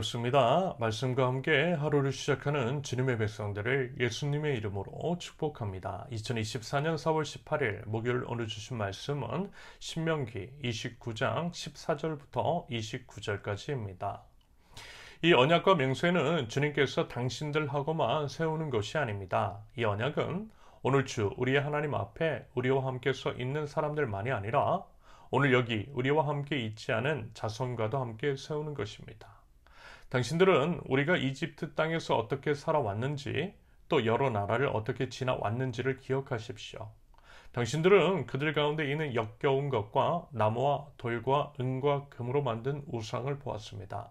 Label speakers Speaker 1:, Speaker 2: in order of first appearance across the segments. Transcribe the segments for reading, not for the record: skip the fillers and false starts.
Speaker 1: 반갑습니다. 말씀과 함께 하루를 시작하는 주님의 백성들을 예수님의 이름으로 축복합니다. 2024년 4월 18일 목요일 오늘 주신 말씀은 신명기 29장 14절부터 29절까지입니다. 이 언약과 맹세는 주님께서 당신들하고만 세우는 것이 아닙니다. 이 언약은 오늘 주 우리의 하나님 앞에 우리와 함께 서 있는 사람들만이 아니라 오늘 여기 우리와 함께 있지 않은 자손과도 함께 세우는 것입니다. 당신들은 우리가 이집트 땅에서 어떻게 살아왔는지 또 여러 나라를 어떻게 지나왔는지를 기억하십시오. 당신들은 그들 가운데 있는 역겨운 것과 나무와 돌과 은과 금으로 만든 우상을 보았습니다.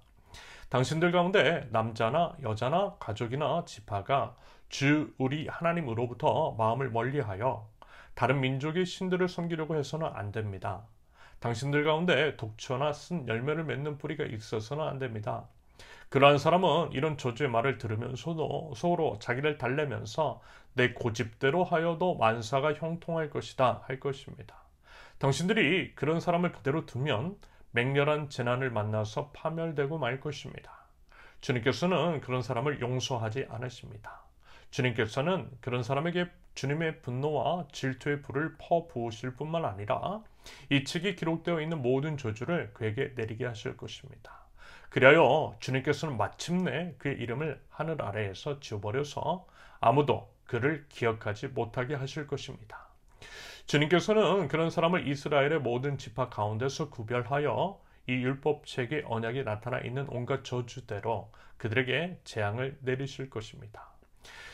Speaker 1: 당신들 가운데 남자나 여자나 가족이나 지파가 주 우리 하나님으로부터 마음을 멀리하여 다른 민족의 신들을 섬기려고 해서는 안 됩니다. 당신들 가운데 독초나 쓴 열매를 맺는 뿌리가 있어서는 안 됩니다. 그러한 사람은 이런 저주의 말을 들으면서도 서로 자기를 달래면서 내 고집대로 하여도 만사가 형통할 것이다 할 것입니다. 당신들이 그런 사람을 그대로 두면 맹렬한 재난을 만나서 파멸되고 말 것입니다. 주님께서는 그런 사람을 용서하지 않으십니다. 주님께서는 그런 사람에게 주님의 분노와 질투의 불을 퍼부으실 뿐만 아니라 이 책에 기록되어 있는 모든 저주를 그에게 내리게 하실 것입니다. 그리하여 주님께서는 마침내 그의 이름을 하늘 아래에서 지워버려서 아무도 그를 기억하지 못하게 하실 것입니다. 주님께서는 그런 사람을 이스라엘의 모든 지파 가운데서 구별하여 이 율법책의 언약에 나타나 있는 온갖 저주대로 그들에게 재앙을 내리실 것입니다.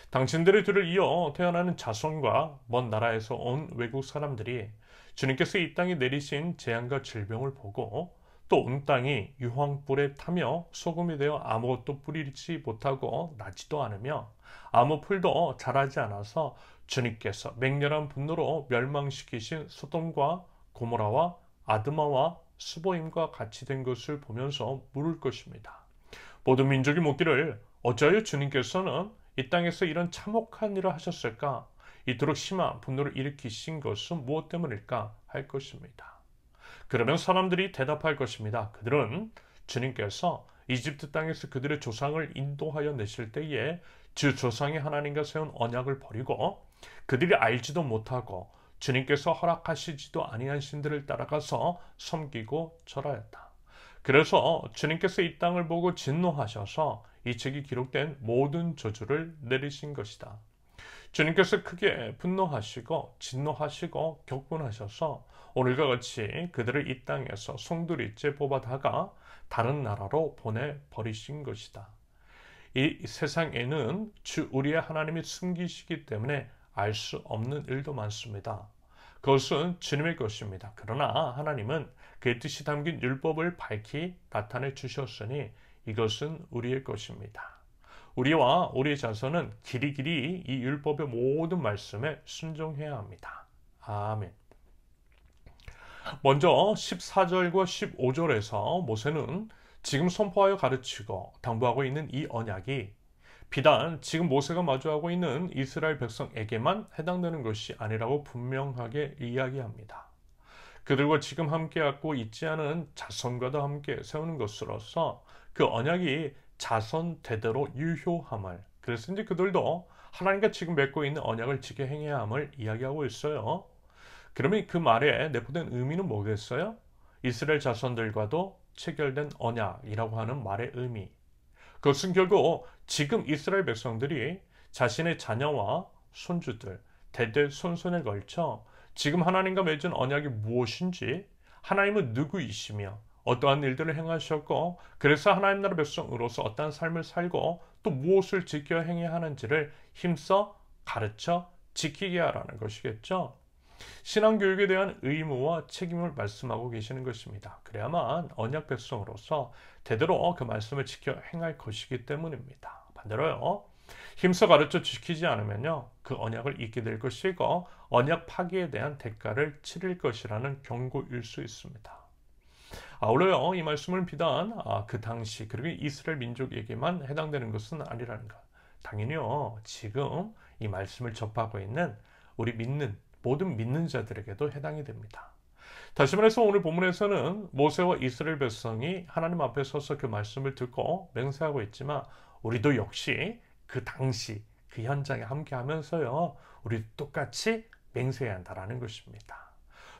Speaker 1: 당신들의 뒤를 이어 태어나는 자손과 먼 나라에서 온 외국 사람들이 주님께서 이 땅에 내리신 재앙과 질병을 보고 또 온 땅이 유황불에 타며 소금이 되어 아무것도 뿌리지 못하고 나지도 않으며 아무 풀도 자라지 않아서 주님께서 맹렬한 분노로 멸망시키신 소돔과 고모라와 아드마와 스보임과 같이 된 것을 보면서 물을 것입니다. 모든 민족이 묻기를 어찌하여 주님께서는 이 땅에서 이런 참혹한 일을 하셨을까? 이토록 심한 분노를 일으키신 것은 무엇 때문일까? 할 것입니다. 그러면 사람들이 대답할 것입니다. 그들은 주님께서 이집트 땅에서 그들의 조상을 인도하여 내실 때에 주 조상의 하나님과 세운 언약을 버리고 그들이 알지도 못하고 주님께서 허락하시지도 아니한 신들을 따라가서 섬기고 절하였다. 그래서 주님께서 이 땅을 보고 진노하셔서 이 책이 기록된 모든 저주를 내리신 것이다. 주님께서 크게 분노하시고 진노하시고 격분하셔서 오늘과 같이 그들을 이 땅에서 송두리째 뽑아다가 다른 나라로 보내버리신 것이다. 이 세상에는 주 우리의 하나님이 숨기시기 때문에 알 수 없는 일도 많습니다. 그것은 주님의 것입니다. 그러나 하나님은 그의 뜻이 담긴 율법을 밝히 나타내 주셨으니 이것은 우리의 것입니다. 우리와 우리의 자손은 길이길이 이 율법의 모든 말씀에 순종해야 합니다. 아멘. 먼저 14절과 15절에서 모세는 지금 선포하여 가르치고 당부하고 있는 이 언약이 비단 지금 모세가 마주하고 있는 이스라엘 백성에게만 해당되는 것이 아니라고 분명하게 이야기합니다. 그들과 지금 함께 갖고 있지 않은 자손과도 함께 세우는 것으로서 그 언약이 자손 대대로 유효함을, 그래서 이제 그들도 하나님과 지금 맺고 있는 언약을 지켜 행해야 함을 이야기하고 있어요. 그러면 그 말에 내포된 의미는 뭐겠어요? 이스라엘 자손들과도 체결된 언약이라고 하는 말의 의미. 그것은 결국 지금 이스라엘 백성들이 자신의 자녀와 손주들, 대대손손에 걸쳐 지금 하나님과 맺은 언약이 무엇인지, 하나님은 누구이시며 어떠한 일들을 행하셨고 그래서 하나님 나라 백성으로서 어떠한 삶을 살고 또 무엇을 지켜 행해야 하는지를 힘써 가르쳐 지키게 하라는 것이겠죠. 신앙교육에 대한 의무와 책임을 말씀하고 계시는 것입니다. 그래야만 언약 백성으로서 대대로 그 말씀을 지켜 행할 것이기 때문입니다. 반대로요, 힘써 가르쳐 지키지 않으면요, 그 언약을 잊게 될 것이고 언약 파기에 대한 대가를 치를 것이라는 경고일 수 있습니다. 아울러요, 이 말씀은 비단 그 당시 그리고 이스라엘 민족에게만 해당되는 것은 아니라는 것. 당연히요, 지금 이 말씀을 접하고 있는 우리 믿는 모든 믿는 자들에게도 해당이 됩니다. 다시 말해서 오늘 본문에서는 모세와 이스라엘 백성이 하나님 앞에 서서 그 말씀을 듣고 맹세하고 있지만 우리도 역시 그 당시 그 현장에 함께 하면서요, 우리 똑같이 맹세해야 한다라는 것입니다.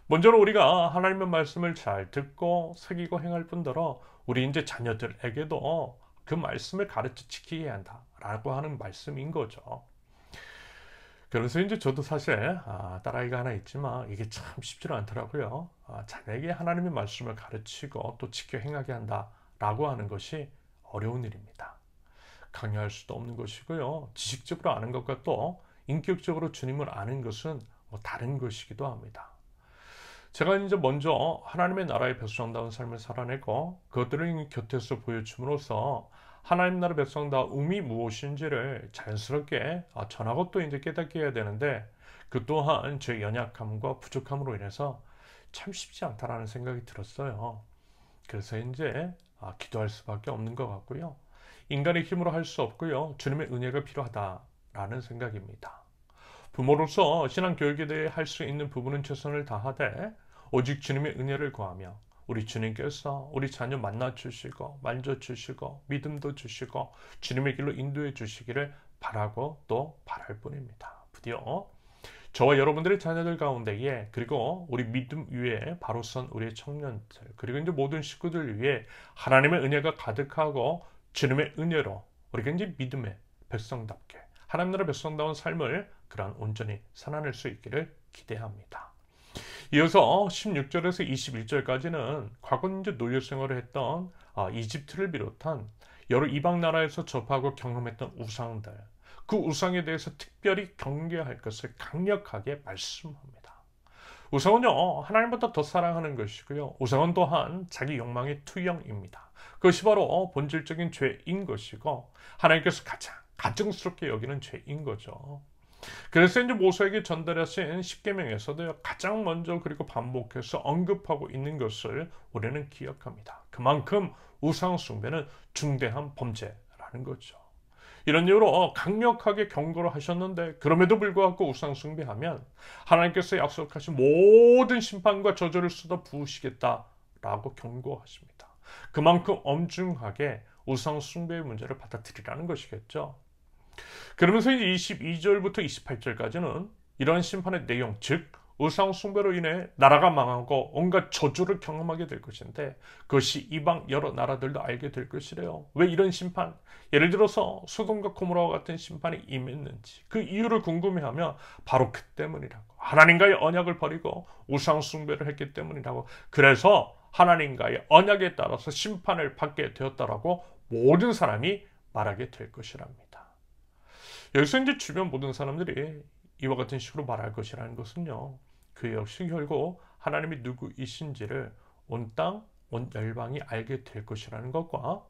Speaker 1: 먼저는 우리가 하나님의 말씀을 잘 듣고 새기고 행할 뿐더러 우리 이제 자녀들에게도 그 말씀을 가르쳐 지키게 한다라고 하는 말씀인 거죠. 그래서 이제 저도 사실 딸아이가 하나 있지만 이게 참 쉽지 않더라고요. 자녀에게 하나님의 말씀을 가르치고 또 지켜 행하게 한다라고 하는 것이 어려운 일입니다. 강요할 수도 없는 것이고요. 지식적으로 아는 것과 또 인격적으로 주님을 아는 것은 다른 것이기도 합니다. 제가 이제 먼저 하나님의 나라의 백성다운 삶을 살아내고 그것들을 곁에서 보여줌으로써 하나님 나라 백성다움이 무엇인지를 자연스럽게 전하고 또 이제 깨닫게 해야 되는데 그 또한 제 연약함과 부족함으로 인해서 참 쉽지 않다라는 생각이 들었어요. 그래서 이제 기도할 수밖에 없는 것 같고요. 인간의 힘으로 할 수 없고요. 주님의 은혜가 필요하다라는 생각입니다. 부모로서 신앙교육에 대해 할 수 있는 부분은 최선을 다하되 오직 주님의 은혜를 구하며 우리 주님께서 우리 자녀 만나주시고 만져주시고 믿음도 주시고 주님의 길로 인도해 주시기를 바라고 또 바랄 뿐입니다. 부디어 저와 여러분들의 자녀들 가운데에 그리고 우리 믿음 위에 바로 선 우리의 청년들 그리고 이제 모든 식구들 위해 하나님의 은혜가 가득하고 주님의 은혜로 우리가 이제 믿음의 백성답게 하나님 나라 백성다운 삶을 그러한 온전히 살아낼 수 있기를 기대합니다. 이어서 16절에서 21절까지는 과거 이제 노예 생활을 했던 이집트를 비롯한 여러 이방 나라에서 접하고 경험했던 우상들, 그 우상에 대해서 특별히 경계할 것을 강력하게 말씀합니다. 우상은요, 하나님보다 더 사랑하는 것이고요. 우상은 또한 자기 욕망의 투영입니다. 그것이 바로 본질적인 죄인 것이고 하나님께서 가장 가증스럽게 여기는 죄인 거죠. 그래서 이제 모세에게 전달하신 십계명에서도 가장 먼저 그리고 반복해서 언급하고 있는 것을 우리는 기억합니다. 그만큼 우상 숭배는 중대한 범죄라는 거죠. 이런 이유로 강력하게 경고를 하셨는데 그럼에도 불구하고 우상 숭배하면 하나님께서 약속하신 모든 심판과 저주를 쏟아 부으시겠다라고 경고하십니다. 그만큼 엄중하게 우상 숭배의 문제를 받아들이라는 것이겠죠. 그러면서 이제 22절부터 28절까지는 이러한 심판의 내용, 즉 우상 숭배로 인해 나라가 망하고 온갖 저주를 경험하게 될 것인데 그것이 이방 여러 나라들도 알게 될 것이래요. 왜 이런 심판, 예를 들어서 소돔과 고모라와 같은 심판이 임했는지 그 이유를 궁금해하면 바로 그 때문이라고. 하나님과의 언약을 버리고 우상 숭배를 했기 때문이라고. 그래서 하나님과의 언약에 따라서 심판을 받게 되었다라고 모든 사람이 말하게 될 것이랍니다. 여기서 이제 주변 모든 사람들이 이와 같은 식으로 말할 것이라는 것은요, 그 역시 결국 하나님이 누구이신지를 온 땅, 온 열방이 알게 될 것이라는 것과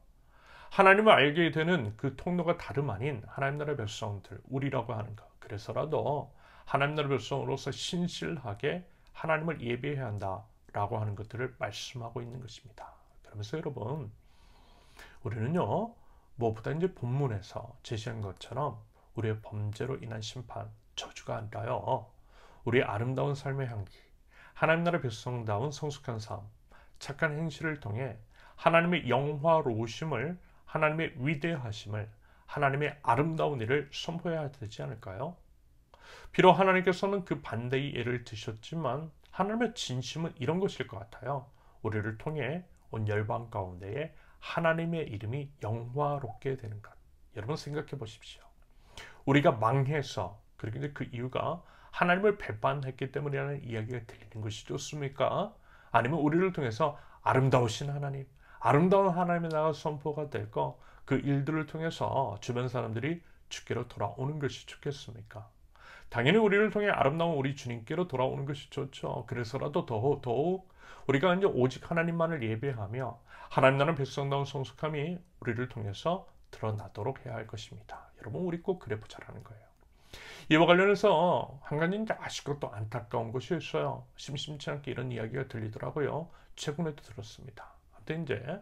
Speaker 1: 하나님을 알게 되는 그 통로가 다름 아닌 하나님 나라 백성들, 우리라고 하는 것. 그래서라도 하나님 나라 백성으로서 신실하게 하나님을 예배해야 한다라고 하는 것들을 말씀하고 있는 것입니다. 그러면서 여러분, 우리는요, 무엇보다 이제 본문에서 제시한 것처럼 우리의 범죄로 인한 심판, 저주가 아니라요, 우리의 아름다운 삶의 향기, 하나님 나라 백성다운 성숙한 삶, 착한 행실을 통해 하나님의 영화로우심을, 하나님의 위대하심을, 하나님의 아름다운 일을 선포해야 되지 않을까요? 비록 하나님께서는 그 반대의 예를 드셨지만 하나님의 진심은 이런 것일 것 같아요. 우리를 통해 온 열방 가운데에 하나님의 이름이 영화롭게 되는 것. 여러분 생각해 보십시오. 우리가 망해서 그리고 이제 그 이유가 하나님을 배반했기 때문이라는 이야기가 들리는 것이 좋습니까? 아니면 우리를 통해서 아름다우신 하나님, 아름다운 하나님의 나라가 선포가 되고 그 일들을 통해서 주변 사람들이 주께로 돌아오는 것이 좋겠습니까? 당연히 우리를 통해 아름다운 우리 주님께로 돌아오는 것이 좋죠. 그래서라도 더욱 우리가 이제 오직 하나님만을 예배하며 하나님 나라의 백성다운 성숙함이 우리를 통해서 드러나도록 해야 할 것입니다. 여러분, 우리 꼭 그래 보자라는 거예요. 이와 관련해서 한 가지 이제 아쉽고 또 안타까운 것이 있어요. 심심치 않게 이런 이야기가 들리더라고요. 최근에도 들었습니다. 아무튼 이제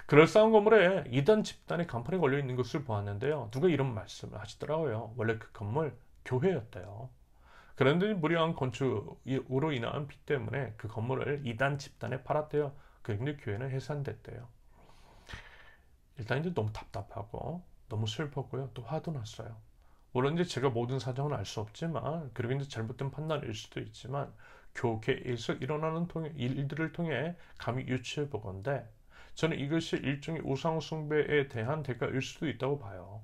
Speaker 1: 그럴싸한 건물에 이단 집단의 간판이 걸려 있는 것을 보았는데요. 누가 이런 말씀을 하시더라고요. 원래 그 건물 교회였대요. 그런데 무리한 건축으로 인한 빚 때문에 그 건물을 이단 집단에 팔았대요. 그런데 교회는 해산됐대요. 일단 이제 너무 답답하고 너무 슬펐고요. 또 화도 났어요. 물론 이제 제가 모든 사정은 알 수 없지만, 그리고 이제 잘못된 판단일 수도 있지만, 교계에서 일어나는 일들을 통해 감히 유추해 보건대 저는 이것이 일종의 우상 숭배에 대한 대가일 수도 있다고 봐요.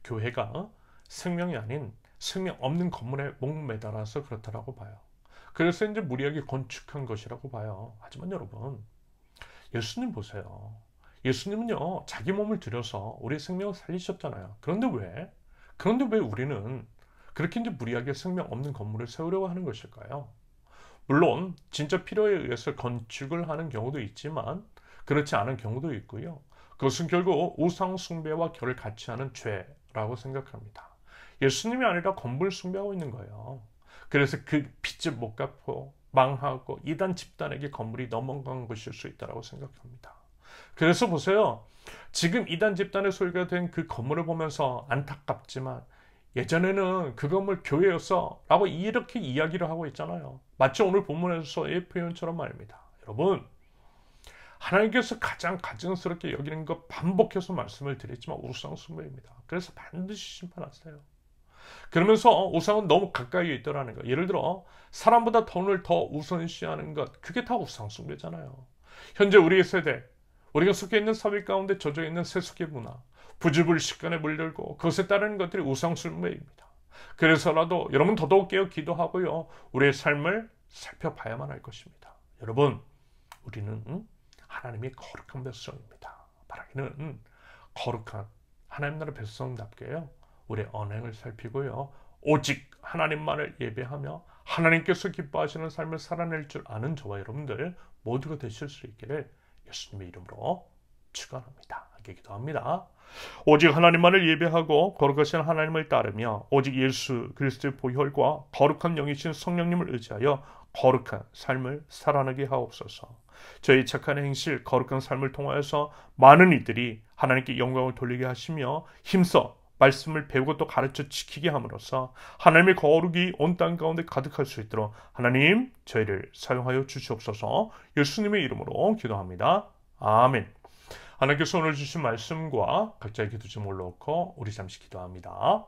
Speaker 1: 교회가 생명이 아닌 생명 없는 건물에 목매달아서 그렇다라고 봐요. 그래서 이제 무리하게 건축한 것이라고 봐요. 하지만 여러분, 예수님 보세요. 예수님은요, 자기 몸을 들여서 우리의 생명을 살리셨잖아요. 그런데 왜 우리는 그렇게 이제 무리하게 생명 없는 건물을 세우려고 하는 것일까요? 물론 진짜 필요에 의해서 건축을 하는 경우도 있지만 그렇지 않은 경우도 있고요. 그것은 결국 우상 숭배와 결을 같이 하는 죄라고 생각합니다. 예수님이 아니라 건물 숭배하고 있는 거예요. 그래서 그 빚을 못 갚고 망하고 이단 집단에게 건물이 넘어간 것일 수 있다고 생각합니다. 그래서 보세요. 지금 이단 집단의 소유가 된 그 건물을 보면서 안타깝지만 예전에는 그 건물 교회였어 라고 이렇게 이야기를 하고 있잖아요. 마치 오늘 본문에서의 표현처럼 말입니다. 여러분, 하나님께서 가장 가증스럽게 여기는 것 반복해서 말씀을 드리지만 우상 숭배입니다. 그래서 반드시 심판하세요. 그러면서 우상은 너무 가까이에 있더라는 거. 예를 들어 사람보다 돈을 더 우선시하는 것, 그게 다 우상 숭배잖아요. 현재 우리의 세대, 우리가 속해 있는 사회 가운데 젖어 있는 세속의 문화, 부지불식간에 물들고 그것에 따르는 것들이 우상 숭배입니다. 그래서라도 여러분 더더욱 깨어 기도하고요, 우리의 삶을 살펴봐야만 할 것입니다. 여러분, 우리는 하나님의 거룩한 백성입니다. 바라기는 거룩한 하나님 나라 백성답게요, 우리의 언행을 살피고요, 오직 하나님만을 예배하며 하나님께서 기뻐하시는 삶을 살아낼 줄 아는 저와 여러분들 모두가 되실 수 있기를 예수님의 이름으로 축원합니다. 함께 기도합니다. 오직 하나님만을 예배하고 거룩하신 하나님을 따르며 오직 예수 그리스도의 보혈과 거룩한 영이신 성령님을 의지하여 거룩한 삶을 살아내게 하옵소서. 저희 착한 행실, 거룩한 삶을 통하여서 많은 이들이 하나님께 영광을 돌리게 하시며 힘써 말씀을 배우고 또 가르쳐 지키게 함으로써 하나님의 거룩이 온 땅 가운데 가득할 수 있도록 하나님 저희를 사용하여 주시옵소서. 예수님의 이름으로 기도합니다. 아멘. 하나님께서 오늘 주신 말씀과 각자의 기도 제목을 놓고 우리 잠시 기도합니다.